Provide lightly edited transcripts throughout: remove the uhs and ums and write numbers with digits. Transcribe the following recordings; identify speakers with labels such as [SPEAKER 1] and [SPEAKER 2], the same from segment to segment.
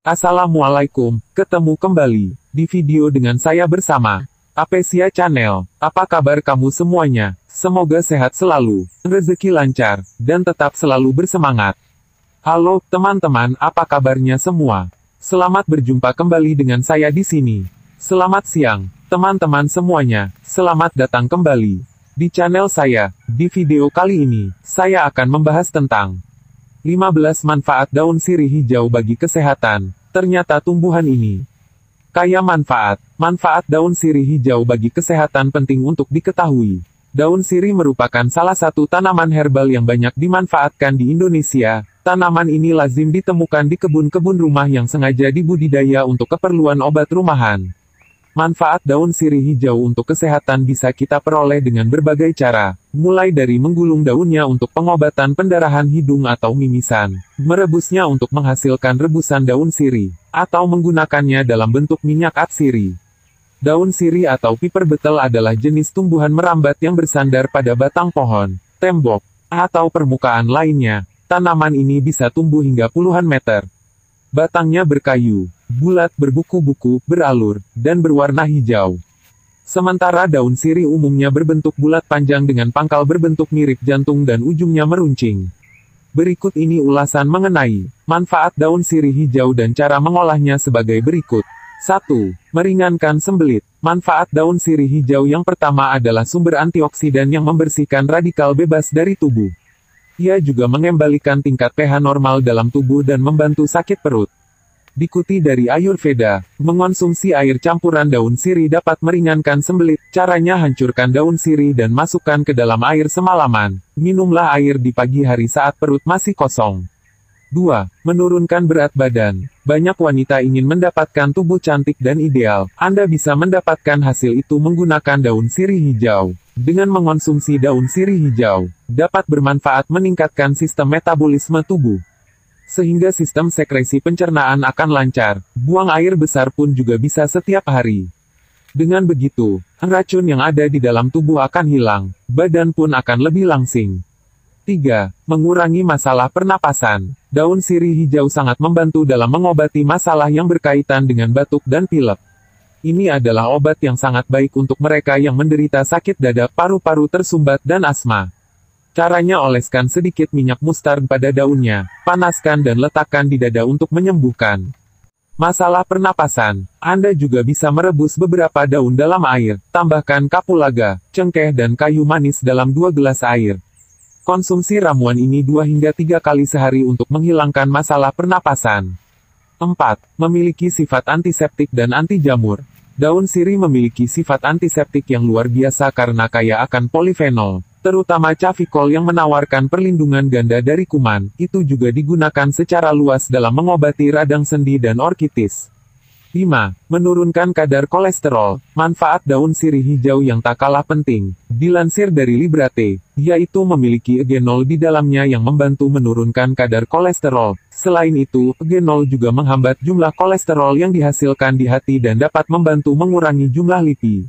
[SPEAKER 1] Assalamualaikum, ketemu kembali di video dengan saya bersama Apesia Channel. Apa kabar kamu semuanya? Semoga sehat selalu, rezeki lancar, dan tetap selalu bersemangat. Halo teman-teman, apa kabarnya semua? Selamat berjumpa kembali dengan saya di sini. Selamat siang, teman-teman semuanya. Selamat datang kembali di channel saya. Di video kali ini, saya akan membahas tentang 15 manfaat daun sirih hijau bagi kesehatan. Ternyata tumbuhan ini kaya manfaat. Manfaat daun sirih hijau bagi kesehatan penting untuk diketahui. Daun sirih merupakan salah satu tanaman herbal yang banyak dimanfaatkan di Indonesia. Tanaman ini lazim ditemukan di kebun-kebun rumah yang sengaja dibudidaya untuk keperluan obat rumahan. Manfaat daun sirih hijau untuk kesehatan bisa kita peroleh dengan berbagai cara, mulai dari menggulung daunnya untuk pengobatan pendarahan hidung atau mimisan, merebusnya untuk menghasilkan rebusan daun sirih, atau menggunakannya dalam bentuk minyak atsiri. Daun sirih atau piper betel adalah jenis tumbuhan merambat yang bersandar pada batang pohon, tembok, atau permukaan lainnya. Tanaman ini bisa tumbuh hingga puluhan meter. Batangnya berkayu, bulat berbuku-buku, beralur, dan berwarna hijau. Sementara daun sirih umumnya berbentuk bulat panjang dengan pangkal berbentuk mirip jantung dan ujungnya meruncing. Berikut ini ulasan mengenai manfaat daun sirih hijau dan cara mengolahnya sebagai berikut. 1. Meringankan sembelit. Manfaat daun sirih hijau yang pertama adalah sumber antioksidan yang membersihkan radikal bebas dari tubuh. Ia juga mengembalikan tingkat pH normal dalam tubuh dan membantu sakit perut. Dikutip dari Ayurveda, mengonsumsi air campuran daun sirih dapat meringankan sembelit. Caranya hancurkan daun sirih dan masukkan ke dalam air semalaman. Minumlah air di pagi hari saat perut masih kosong. 2. Menurunkan berat badan. Banyak wanita ingin mendapatkan tubuh cantik dan ideal. Anda bisa mendapatkan hasil itu menggunakan daun sirih hijau. Dengan mengonsumsi daun sirih hijau, dapat bermanfaat meningkatkan sistem metabolisme tubuh. Sehingga sistem sekresi pencernaan akan lancar, buang air besar pun juga bisa setiap hari. Dengan begitu, racun yang ada di dalam tubuh akan hilang, badan pun akan lebih langsing. 3. Mengurangi masalah pernapasan. Daun sirih hijau sangat membantu dalam mengobati masalah yang berkaitan dengan batuk dan pilek. Ini adalah obat yang sangat baik untuk mereka yang menderita sakit dada, paru-paru tersumbat, dan asma. Caranya oleskan sedikit minyak mustard pada daunnya, panaskan dan letakkan di dada untuk menyembuhkan masalah pernapasan. Anda juga bisa merebus beberapa daun dalam air, tambahkan kapulaga, cengkeh dan kayu manis dalam 2 gelas air. Konsumsi ramuan ini 2 hingga 3 kali sehari untuk menghilangkan masalah pernapasan. 4. Memiliki sifat antiseptik dan anti jamur. Daun sirih memiliki sifat antiseptik yang luar biasa karena kaya akan polifenol, terutama cafikol yang menawarkan perlindungan ganda dari kuman. Itu juga digunakan secara luas dalam mengobati radang sendi dan orkitis. 5. Menurunkan kadar kolesterol. Manfaat daun sirih hijau yang tak kalah penting, dilansir dari Librate, yaitu memiliki eugenol di dalamnya yang membantu menurunkan kadar kolesterol. Selain itu, eugenol juga menghambat jumlah kolesterol yang dihasilkan di hati dan dapat membantu mengurangi jumlah lipid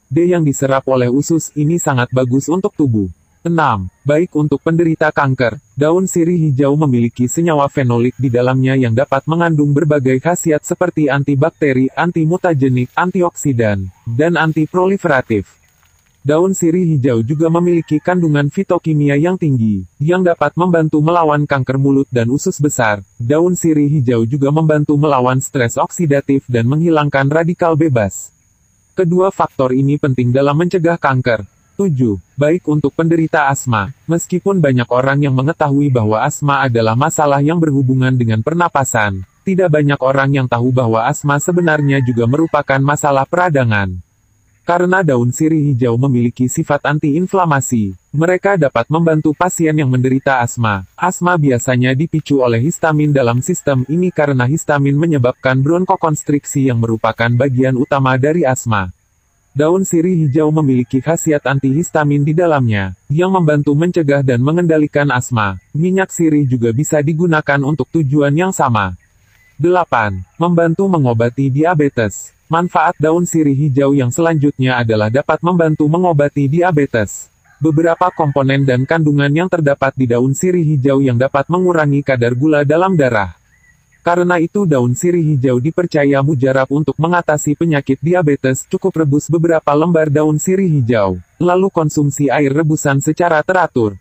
[SPEAKER 1] D yang diserap oleh usus. Ini sangat bagus untuk tubuh. 6. Baik untuk penderita kanker. Daun sirih hijau memiliki senyawa fenolik di dalamnya yang dapat mengandung berbagai khasiat seperti antibakteri, antimutagenik, antioksidan, dan antiproliferatif. Daun sirih hijau juga memiliki kandungan fitokimia yang tinggi, yang dapat membantu melawan kanker mulut dan usus besar. Daun sirih hijau juga membantu melawan stres oksidatif dan menghilangkan radikal bebas. Kedua faktor ini penting dalam mencegah kanker. 7. Baik untuk penderita asma. Meskipun banyak orang yang mengetahui bahwa asma adalah masalah yang berhubungan dengan pernapasan, tidak banyak orang yang tahu bahwa asma sebenarnya juga merupakan masalah peradangan. Karena daun sirih hijau memiliki sifat anti-inflamasi, mereka dapat membantu pasien yang menderita asma. Asma biasanya dipicu oleh histamin dalam sistem ini karena histamin menyebabkan bronkokonstriksi yang merupakan bagian utama dari asma. Daun sirih hijau memiliki khasiat antihistamin di dalamnya, yang membantu mencegah dan mengendalikan asma. Minyak sirih juga bisa digunakan untuk tujuan yang sama. 8. Membantu mengobati diabetes. Manfaat daun sirih hijau yang selanjutnya adalah dapat membantu mengobati diabetes. Beberapa komponen dan kandungan yang terdapat di daun sirih hijau yang dapat mengurangi kadar gula dalam darah. Karena itu daun sirih hijau dipercaya mujarab untuk mengatasi penyakit diabetes. Cukup rebus beberapa lembar daun sirih hijau, lalu konsumsi air rebusan secara teratur.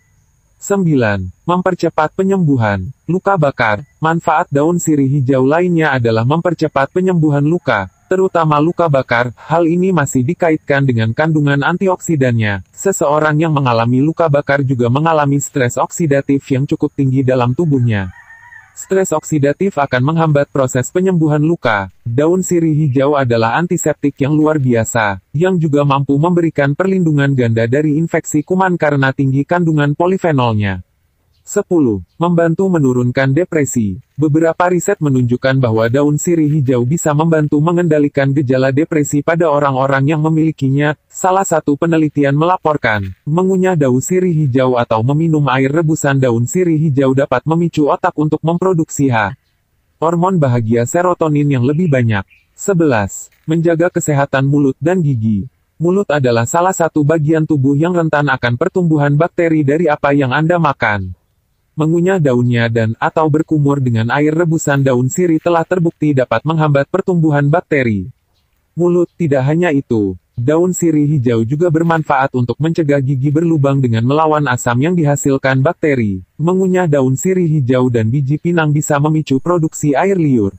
[SPEAKER 1] 9. Mempercepat penyembuhan luka bakar. Manfaat daun sirih hijau lainnya adalah mempercepat penyembuhan luka, terutama luka bakar. Hal ini masih dikaitkan dengan kandungan antioksidannya. Seseorang yang mengalami luka bakar juga mengalami stres oksidatif yang cukup tinggi dalam tubuhnya. Stres oksidatif akan menghambat proses penyembuhan luka. Daun sirih hijau adalah antiseptik yang luar biasa, yang juga mampu memberikan perlindungan ganda dari infeksi kuman karena tinggi kandungan polifenolnya. 10. Membantu menurunkan depresi. Beberapa riset menunjukkan bahwa daun sirih hijau bisa membantu mengendalikan gejala depresi pada orang-orang yang memilikinya. Salah satu penelitian melaporkan, mengunyah daun sirih hijau atau meminum air rebusan daun sirih hijau dapat memicu otak untuk memproduksi hormon bahagia serotonin yang lebih banyak. 11. Menjaga kesehatan mulut dan gigi. Mulut adalah salah satu bagian tubuh yang rentan akan pertumbuhan bakteri dari apa yang Anda makan. Mengunyah daunnya atau berkumur dengan air rebusan daun sirih telah terbukti dapat menghambat pertumbuhan bakteri mulut. Tidak hanya itu, daun sirih hijau juga bermanfaat untuk mencegah gigi berlubang dengan melawan asam yang dihasilkan bakteri. Mengunyah daun sirih hijau dan biji pinang bisa memicu produksi air liur.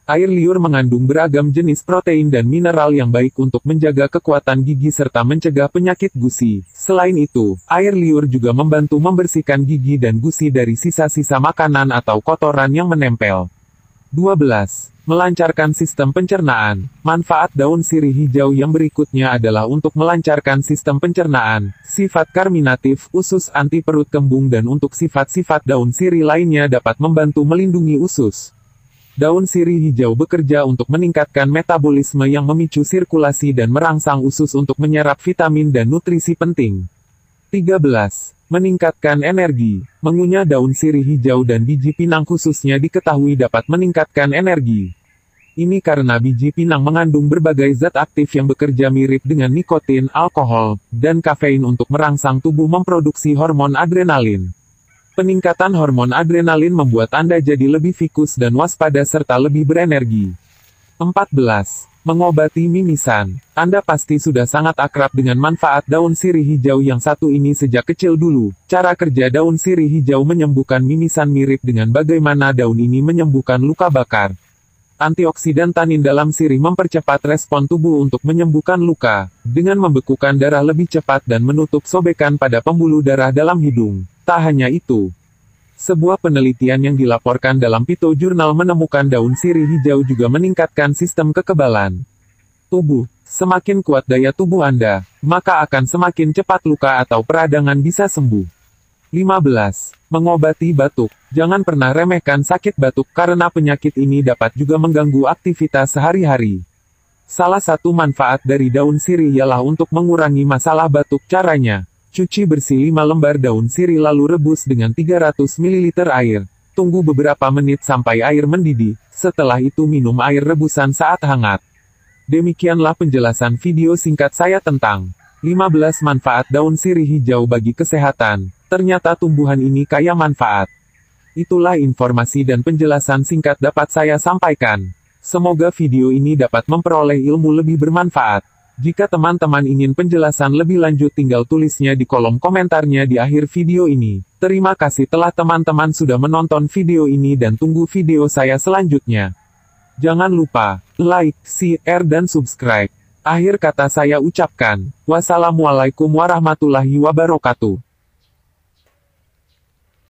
[SPEAKER 1] Air liur mengandung beragam jenis protein dan mineral yang baik untuk menjaga kekuatan gigi serta mencegah penyakit gusi. Selain itu, air liur juga membantu membersihkan gigi dan gusi dari sisa-sisa makanan atau kotoran yang menempel. 12. Melancarkan sistem pencernaan. Manfaat daun sirih hijau yang berikutnya adalah untuk melancarkan sistem pencernaan. Sifat karminatif, usus anti perut kembung dan untuk sifat-sifat daun sirih lainnya dapat membantu melindungi usus. Daun sirih hijau bekerja untuk meningkatkan metabolisme yang memicu sirkulasi dan merangsang usus untuk menyerap vitamin dan nutrisi penting. 13. Meningkatkan energi. Mengunyah daun sirih hijau dan biji pinang khususnya diketahui dapat meningkatkan energi. Ini karena biji pinang mengandung berbagai zat aktif yang bekerja mirip dengan nikotin, alkohol, dan kafein untuk merangsang tubuh memproduksi hormon adrenalin. Peningkatan hormon adrenalin membuat Anda jadi lebih fokus dan waspada serta lebih berenergi. 14. Mengobati mimisan. Anda pasti sudah sangat akrab dengan manfaat daun sirih hijau yang satu ini sejak kecil dulu. Cara kerja daun sirih hijau menyembuhkan mimisan mirip dengan bagaimana daun ini menyembuhkan luka bakar. Antioksidan tanin dalam sirih mempercepat respon tubuh untuk menyembuhkan luka, dengan membekukan darah lebih cepat dan menutup sobekan pada pembuluh darah dalam hidung. Tak hanya itu, sebuah penelitian yang dilaporkan dalam Pito Jurnal menemukan daun sirih hijau juga meningkatkan sistem kekebalan tubuh. Semakin kuat daya tubuh Anda, maka akan semakin cepat luka atau peradangan bisa sembuh. 15. Mengobati batuk. Jangan pernah remehkan sakit batuk karena penyakit ini dapat juga mengganggu aktivitas sehari-hari. Salah satu manfaat dari daun sirih ialah untuk mengurangi masalah batuk. Caranya, cuci bersih 5 lembar daun sirih lalu rebus dengan 300 ml air. Tunggu beberapa menit sampai air mendidih, setelah itu minum air rebusan saat hangat. Demikianlah penjelasan video singkat saya tentang 15 manfaat daun sirih hijau bagi kesehatan. Ternyata tumbuhan ini kaya manfaat. Itulah informasi dan penjelasan singkat dapat saya sampaikan. Semoga video ini dapat memperoleh ilmu lebih bermanfaat. Jika teman-teman ingin penjelasan lebih lanjut tinggal tulisnya di kolom komentarnya di akhir video ini. Terima kasih telah teman-teman sudah menonton video ini dan tunggu video saya selanjutnya. Jangan lupa, like, share dan subscribe. Akhir kata saya ucapkan, wassalamualaikum warahmatullahi wabarakatuh.